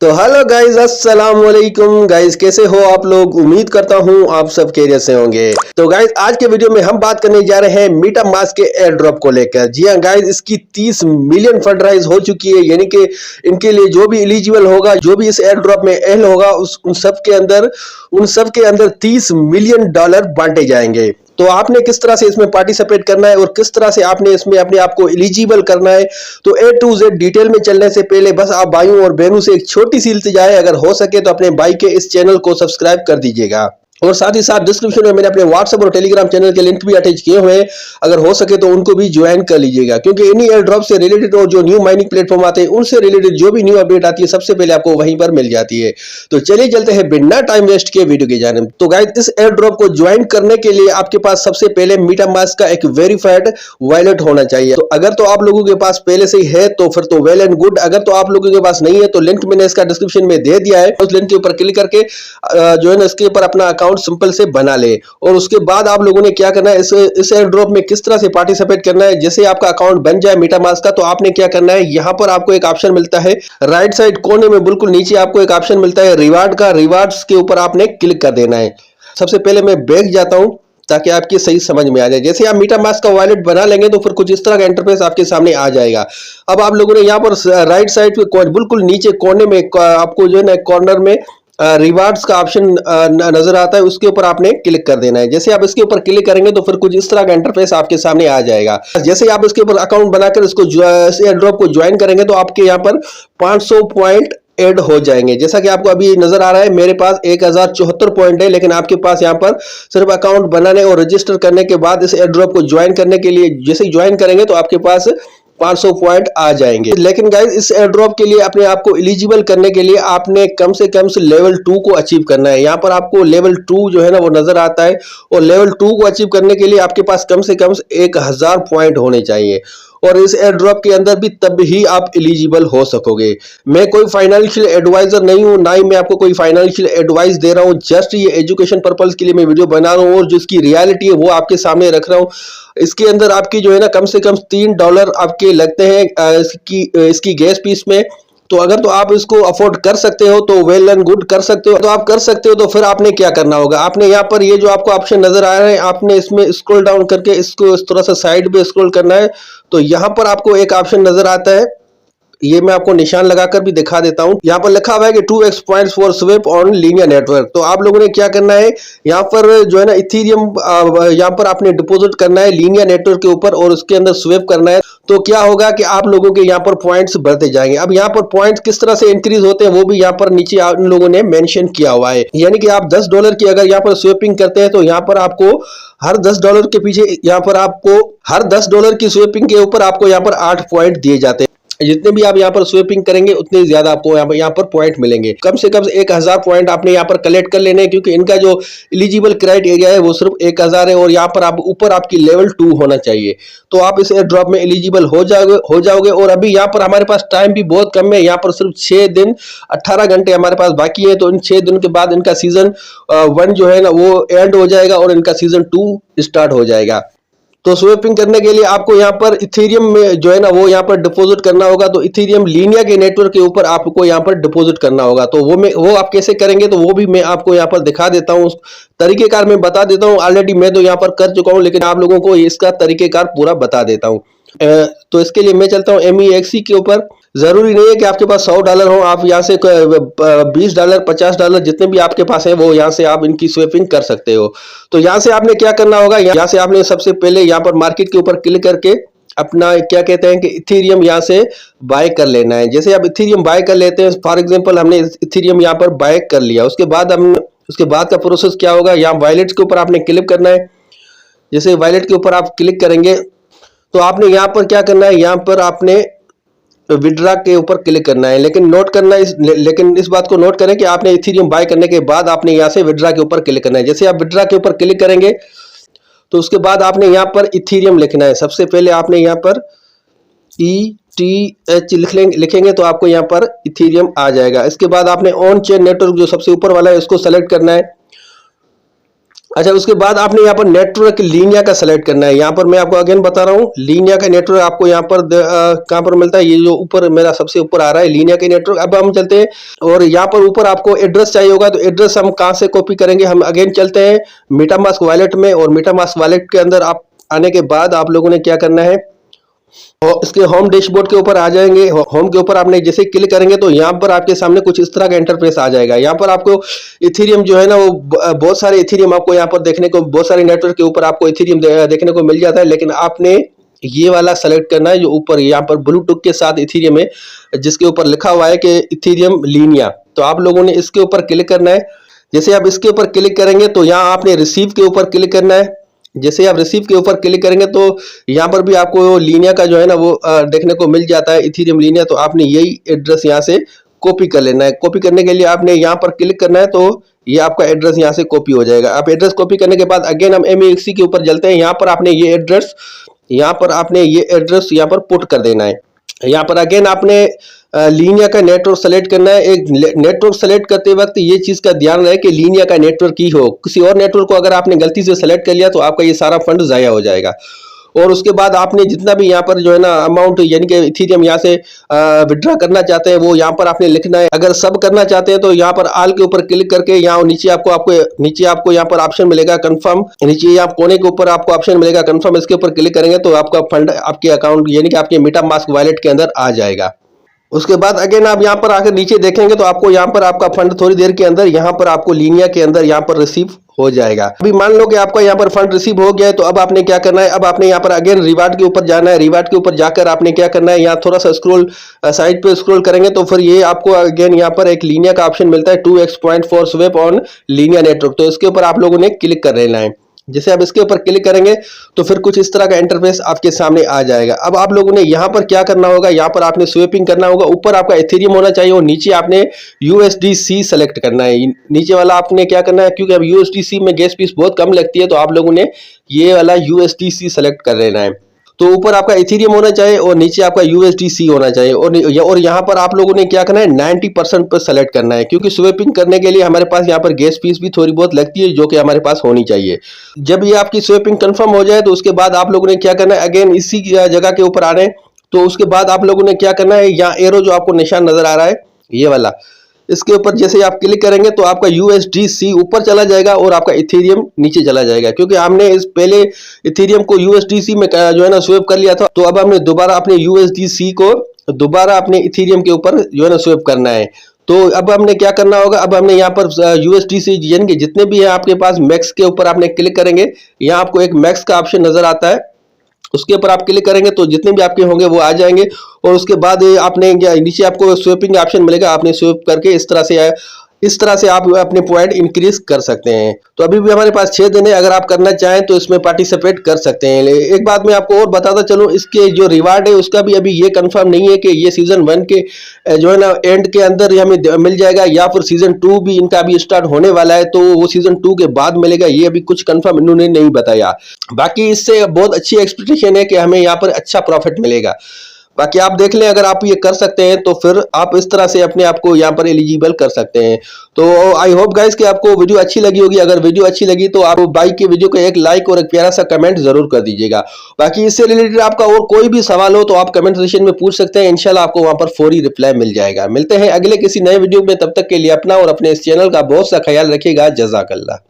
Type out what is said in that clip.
तो hello guys, अस्सलाम वालेकुम गाइज। कैसे हो आप लोग? उम्मीद करता हूँ आप सब खैरियत से होंगे। तो गाइज आज के वीडियो में हम बात करने जा रहे हैं मीटामास्क के एयर ड्रॉप को लेकर। जी हाँ गाइज, इसकी 30 मिलियन फंड राइज हो चुकी है, यानी कि इनके लिए जो भी एलिजिबल होगा, जो भी इस एयर ड्रॉप में एल होगा, उन सब के अंदर 30 मिलियन डॉलर बांटे जाएंगे। तो आपने किस तरह से इसमें पार्टिसिपेट करना है और किस तरह से आपने इसमें अपने आप को एलिजिबल करना है, तो ए टू जेड डिटेल में चलने से पहले बस आप भाइयों और बहनों से एक छोटी सी इल्तिजा है, अगर हो सके तो अपने भाई के इस चैनल को सब्सक्राइब कर दीजिएगा। और साथ ही साथ डिस्क्रिप्शन में मैंने अपने व्हाट्सएप और टेलीग्राम चैनल के लिंक भी अटैच किए हुए हैं, अगर हो सके तो उनको भी ज्वाइन कर लीजिएगा, क्योंकि इन्हीं एयर ड्रॉप से रिलेटेड और जो न्यू माइनिंग प्लेटफॉर्म आते हैं उनसे रिलेटेड जो भी न्यू अपडेट आती है सबसे पहले आपको वहीं पर मिल जाती है। तो चलिए चलते हैं बिना टाइम वेस्ट किए वीडियो की जानिब। तो गाइस, इस एयर ड्रॉप को ज्वाइन करने के लिए आपके पास सबसे पहले मीटामास्क का एक वेरीफाइड वॉलेट होना चाहिए। तो अगर तो आप लोगों के पास पहले से ही है तो फिर तो वेल एंड गुड, अगर तो आप लोगों के पास नहीं है तो लिंक मैंने इसका डिस्क्रिप्शन में दे दिया है, उस लिंक के ऊपर क्लिक करके जो है ना इसके ऊपर अपना अकाउंट सिंपल से बना ले। और उसके बाद आप लोगों ने क्या करना है, इस एयर ड्रॉप में किस तरह से पार्टिसिपेट करना है। जैसे आपका अकाउंट बन जाए मीटामास्क का, तो आपने क्या करना है, यहां पर आपको एक ऑप्शन मिलता है राइट साइड कोने में, बिल्कुल नीचे आपको एक ऑप्शन मिलता है रिवार्ड का। रिवार्ड्स के ऊपर आपने क्लिक कर देना है। सबसे पहले मैं बैक जाता हूं ताकि आपकी सही समझ में आ जाए। जैसे आप मीटामास्क का वॉलेट बना लेंगे तो फिर कुछ इस तरह का इंटरफेस आपके सामने आ जाएगा। अब आप लोगों ने यहाँ पर राइट साइड पे बिल्कुल नीचे कोने में आपको जो है ना कॉर्नर में रिवार्ड्स का ऑप्शन नजर आता है, उसके ऊपर आपने क्लिक कर देना है। जैसे आप इसके ऊपर क्लिक करेंगे तो फिर कुछ इस तरह का इंटरफेस आपके सामने आ जाएगा। जैसे आप इसके ऊपर अकाउंट बनाकर इसको एयर ड्रॉप को ज्वाइन करेंगे तो आपके यहाँ पर 500 पॉइंट ऐड हो जाएंगे। जैसा कि आपको अभी नजर आ रहा है, मेरे पास 1074 पॉइंट है, लेकिन आपके पास यहाँ पर सिर्फ अकाउंट बनाने और रजिस्टर करने के बाद इस एयर ड्रॉप को ज्वाइन करने के लिए जैसे ही ज्वाइन करेंगे तो आपके पास 500 पॉइंट आ जाएंगे। लेकिन गाइस, इस एयर ड्रॉप के लिए अपने आप को एलिजिबल करने के लिए आपने कम से कम लेवल 2 को अचीव करना है। यहाँ पर आपको लेवल 2 जो है ना वो नजर आता है, और लेवल 2 को अचीव करने के लिए आपके पास कम से कम 1000 पॉइंट होने चाहिए, और इस एयर ड्रॉप के अंदर भी तब ही आप एलिजिबल हो सकोगे। मैं कोई फाइनेंशियल एडवाइजर नहीं हूं, ना ही मैं आपको कोई फाइनेंशियल एडवाइस दे रहा हूं, जस्ट ये एजुकेशन पर्पस के लिए मैं वीडियो बना रहा हूं और जो इसकी रियलिटी है वो आपके सामने रख रहा हूं। इसके अंदर आपकी जो है ना कम से कम $3 आपके लगते हैं इसकी गैस फीस में। तो अगर तो आप इसको अफोर्ड कर सकते हो तो वेल एंड गुड, कर सकते हो तो आप कर सकते हो। तो फिर आपने क्या करना होगा, आपने यहाँ पर ये जो आपको ऑप्शन नजर आ रहा है, आपने इसमें स्क्रॉल डाउन करके इसको इस तरह से साइड पे स्क्रॉल करना है। तो यहाँ पर आपको एक ऑप्शन नजर आता है, ये मैं आपको निशान लगाकर भी दिखा देता हूं। यहाँ पर लिखा हुआ है कि 2x points for swap on linear network. तो आप लोगों ने क्या करना है, यहाँ पर जो है ना इथेरियम यहाँ पर आपने डिपॉजिट करना है लीनियर नेटवर्क के ऊपर और उसके अंदर स्वेप करना है। तो क्या होगा कि आप लोगों के यहाँ पर पॉइंट्स बढ़ते जाएंगे। अब यहाँ पर पॉइंट्स किस तरह से इंक्रीज होते हैं वो भी यहाँ पर नीचे उन लोगों ने मेंशन किया हुआ है। यानी कि आप $10 की अगर यहाँ पर स्वेपिंग करते हैं तो यहाँ पर आपको हर $10 के पीछे यहाँ पर आपको हर $10 की स्वेपिंग के ऊपर आपको यहाँ पर 8 पॉइंट दिए जाते हैं। जितने भी आप यहाँ पर स्वेपिंग करेंगे उतने ज्यादा आपको यहाँ पर पॉइंट मिलेंगे। कम से कम 1000 पॉइंट आपने यहाँ पर कलेक्ट कर लेने हैं, क्योंकि इनका जो एलिजिबल क्राइटेरिया है वो सिर्फ 1000 है, और यहाँ पर आप ऊपर आपकी लेवल 2 होना चाहिए। तो आप इस एयर ड्रॉप में एलिजिबल हो जाओगे। और अभी यहाँ पर हमारे पास टाइम भी बहुत कम है, यहाँ पर सिर्फ 6 दिन 18 घंटे हमारे पास बाकी है। तो इन 6 दिन के बाद इनका सीजन 1 जो है ना वो एंड हो जाएगा और इनका सीजन 2 स्टार्ट हो जाएगा। तो स्वेपिंग करने के लिए आपको यहाँ पर इथेरियम में जो है ना वो यहाँ पर डिपॉजिट करना होगा। तो इथेरियम लीनिया के नेटवर्क के ऊपर आपको यहाँ पर डिपॉजिट करना होगा। तो वो आप कैसे करेंगे तो वो भी मैं आपको यहाँ पर दिखा देता हूँ, तरीकेकार मैं बता देता हूँ। ऑलरेडी मैं तो यहाँ पर कर चुका हूँ, लेकिन आप लोगों को इसका तरीकेकार पूरा बता देता हूँ। तो इसके लिए मैं चलता हूँ MEXC के ऊपर। जरूरी नहीं है कि आपके पास $100 हो, आप यहाँ से $20 $50 जितने भी आपके पास है वो यहाँ से आप इनकी स्वेपिंग कर सकते हो। तो यहाँ से आपने क्या करना होगा, यहाँ से आपने सबसे पहले यहाँ पर मार्केट के ऊपर क्लिक करके अपना क्या कहते हैं कि इथेरियम यहाँ से बाय कर लेना है। जैसे आप इथेरियम बाय कर लेते हैं, फॉर एग्जांपल हमने इथेरियम यहाँ पर बाय कर लिया, उसके बाद का प्रोसेस क्या होगा, यहाँ वॉलेट के ऊपर आपने क्लिक करना है। जैसे वॉलेट के ऊपर आप क्लिक करेंगे तो आपने यहाँ पर क्या करना है, यहाँ पर आपने विड्रा के ऊपर क्लिक करना है। लेकिन इस बात को नोट करें कि आपने इथेरियम बाय करने के बाद आपने यहाँ से विड्रा के ऊपर क्लिक करना है। जैसे आप विड्रा के ऊपर क्लिक करेंगे तो उसके बाद आपने यहाँ पर इथेरियम लिखना है। सबसे पहले आपने यहाँ पर ETH लिखेंगे तो आपको यहाँ पर इथेरियम आ जाएगा। इसके बाद आपने ऑन चेन नेटवर्क जो सबसे ऊपर वाला है उसको सेलेक्ट करना है। अच्छा, उसके बाद आपने यहाँ पर नेटवर्क लीनिया का सेलेक्ट करना है। यहाँ पर मैं आपको अगेन बता रहा हूँ, लीनिया का नेटवर्क आपको यहाँ पर कहाँ पर मिलता है, ये जो ऊपर मेरा सबसे ऊपर आ रहा है लीनिया का नेटवर्क। अब हम चलते हैं और यहाँ पर ऊपर आपको एड्रेस चाहिए होगा, तो एड्रेस हम कहाँ से कॉपी करेंगे, हम अगेन चलते हैं मेटामास्क वॉलेट में, और मेटामास्क वॉलेट के अंदर आप आने के बाद आप लोगों ने क्या करना है, और इसके होम डैशबोर्ड के ऊपर आ जाएंगे। होम के ऊपर आपने जैसे क्लिक करेंगे तो यहाँ पर आपके सामने कुछ इस तरह का इंटरफेस आ जाएगा। यहाँ पर आपको इथेरियम जो है ना, वो बहुत सारे इथेरियम आपको यहाँ पर देखने को, बहुत सारे नेटवर्क के ऊपर आपको इथेरियम देखने को मिल जाता है, लेकिन आपने ये वाला सेलेक्ट करना है जो ऊपर यहाँ पर ब्लू टिक के साथ इथेरियम है, जिसके ऊपर लिखा हुआ है कि इथेरियम लीनिया। तो आप लोगों ने इसके ऊपर क्लिक करना है। जैसे आप इसके ऊपर क्लिक करेंगे तो यहाँ आपने रिसीव के ऊपर क्लिक करना है। जैसे आप रिसीव के ऊपर क्लिक करेंगे तो यहाँ पर भी आपको लीनिया का जो है ना वो देखने को मिल जाता है, इथेरियम लीनिया। तो आपने यही एड्रेस यहाँ से कॉपी कर लेना है। कॉपी करने के लिए आपने यहाँ पर क्लिक करना है, तो ये आपका एड्रेस यहाँ से कॉपी हो जाएगा। आप एड्रेस कॉपी करने के बाद अगेन हम MEXC के ऊपर चलते हैं। यहाँ पर आपने ये एड्रेस यहाँ पर पुट कर देना है। यहाँ पर अगेन आपने लीनिया का नेटवर्क सेलेक्ट करना है। एक नेटवर्क सेलेक्ट करते वक्त ये चीज का ध्यान रहे कि लीनिया का नेटवर्क ही हो। किसी और नेटवर्क को अगर आपने गलती से सेलेक्ट कर लिया तो आपका ये सारा फंड जाया हो जाएगा। और उसके बाद आपने जितना भी यहाँ पर जो है ना अमाउंट, यानी कि इथेरियम यहाँ से विड्रॉ करना चाहते हैं वो यहाँ पर आपने लिखना है। अगर सब करना चाहते हैं तो यहाँ पर आल के ऊपर क्लिक करके यहाँ नीचे आपको यहाँ पर ऑप्शन मिलेगा कंफर्म। नीचे यहाँ कोने के ऊपर आपको ऑप्शन मिलेगा कंफर्म। इसके ऊपर क्लिक करेंगे तो आपका फंड आपके अकाउंट यानी कि आपके मेटामास्क वॉलेट के अंदर आ जाएगा। उसके बाद अगेन आप यहाँ पर आकर नीचे देखेंगे तो आपको यहाँ पर आपका फंड थोड़ी देर के अंदर यहाँ पर आपको लीनिया के अंदर यहाँ पर रिसीव हो जाएगा। अभी मान लो कि आपका यहाँ पर फंड रिसीव हो गया है, तो अब आपने क्या करना है, अब आपने यहाँ पर अगेन रिवार्ड के ऊपर जाना है। रिवार्ड के ऊपर जाकर आपने क्या करना है, यहाँ थोड़ा सा साइड पे स्क्रॉल करेंगे तो फिर ये आपको अगेन यहाँ पर एक लीनिया का ऑप्शन मिलता है 2x point for swap on Linnaea network. तो इसके ऊपर आप लोगों ने क्लिक कर लेना है। जैसे आप इसके ऊपर क्लिक करेंगे तो फिर कुछ इस तरह का इंटरफेस आपके सामने आ जाएगा। अब आप लोगों ने यहाँ पर क्या करना होगा, यहाँ पर आपने स्वेपिंग करना होगा। ऊपर आपका इथेरियम होना चाहिए और नीचे आपने USDC सेलेक्ट करना है। नीचे वाला आपने क्या करना है, क्योंकि अब USDC में गैस फीस बहुत कम लगती है, तो आप लोगों ने ये वाला USDC सेलेक्ट कर लेना है। तो ऊपर आपका इथेरियम होना चाहिए और नीचे आपका USDC होना चाहिए। और यहाँ पर आप लोगों ने क्या करना है, 90% पर सेलेक्ट करना है, क्योंकि स्वेपिंग करने के लिए हमारे पास यहाँ पर गैस फीस भी थोड़ी बहुत लगती है, जो कि हमारे पास होनी चाहिए। जब ये आपकी स्वेपिंग कंफर्म हो जाए तो उसके बाद आप लोगों ने क्या करना है, अगेन इसी जगह के ऊपर आना है। तो उसके बाद आप लोगों ने क्या करना है, यहाँ एरो जो आपको निशान नजर आ रहा है ये वाला, इसके ऊपर जैसे आप क्लिक करेंगे तो आपका USDC ऊपर चला जाएगा और आपका इथेरियम नीचे चला जाएगा। क्योंकि हमने इस पहले इथेरियम को USDC में जो है ना स्वेप कर लिया था, तो अब हमने दोबारा अपने USDC को दोबारा अपने इथेरियम के ऊपर जो है ना स्वेप करना है। तो अब हमने क्या करना होगा, अब हमने यहाँ पर USDC यानी कि जितने भी है आपके पास मैक्स के ऊपर आपने क्लिक करेंगे, यहाँ आपको एक मैक्स का ऑप्शन नजर आता है, उसके ऊपर आप क्लिक करेंगे तो जितने भी आपके होंगे वो आ जाएंगे। और उसके बाद आपने नीचे आपको स्वेपिंग ऑप्शन मिलेगा, आपने स्वेप करके इस तरह से आप अपने पॉइंट इंक्रीज कर सकते हैं। तो अभी भी हमारे पास 6 दिन है, अगर आप करना चाहें तो इसमें पार्टिसिपेट कर सकते हैं। एक बात मैं आपको और बताता चलूं, इसके जो रिवार्ड है उसका भी अभी ये कंफर्म नहीं है कि ये सीजन 1 के जो है ना एंड के अंदर हमें मिल जाएगा या फिर सीजन 2 भी इनका अभी स्टार्ट होने वाला है, तो वो सीजन 2 के बाद मिलेगा। ये अभी कुछ कंफर्म इन्होंने नहीं बताया। बाकी इससे बहुत अच्छी एक्सपेक्टेशन है कि हमें यहाँ पर अच्छा प्रॉफिट मिलेगा। बाकी आप देख लें, अगर आप ये कर सकते हैं तो फिर आप इस तरह से अपने आप को यहाँ पर एलिजिबल कर सकते हैं। तो आई होप गाइस कि आपको वीडियो अच्छी लगी होगी। अगर वीडियो अच्छी लगी तो आप बाइक की वीडियो को एक लाइक और एक प्यारा सा कमेंट जरूर कर दीजिएगा। बाकी इससे रिलेटेड आपका और कोई भी सवाल हो तो आप कमेंट सेक्शन में पूछ सकते हैं, इंशाल्लाह आपको वहां पर फौरी रिप्लाई मिल जाएगा। मिलते हैं अगले किसी नए वीडियो में, तब तक के लिए अपना और अपने इस चैनल का बहुत सा ख्याल रखिएगा। जज़ाकल्लाह।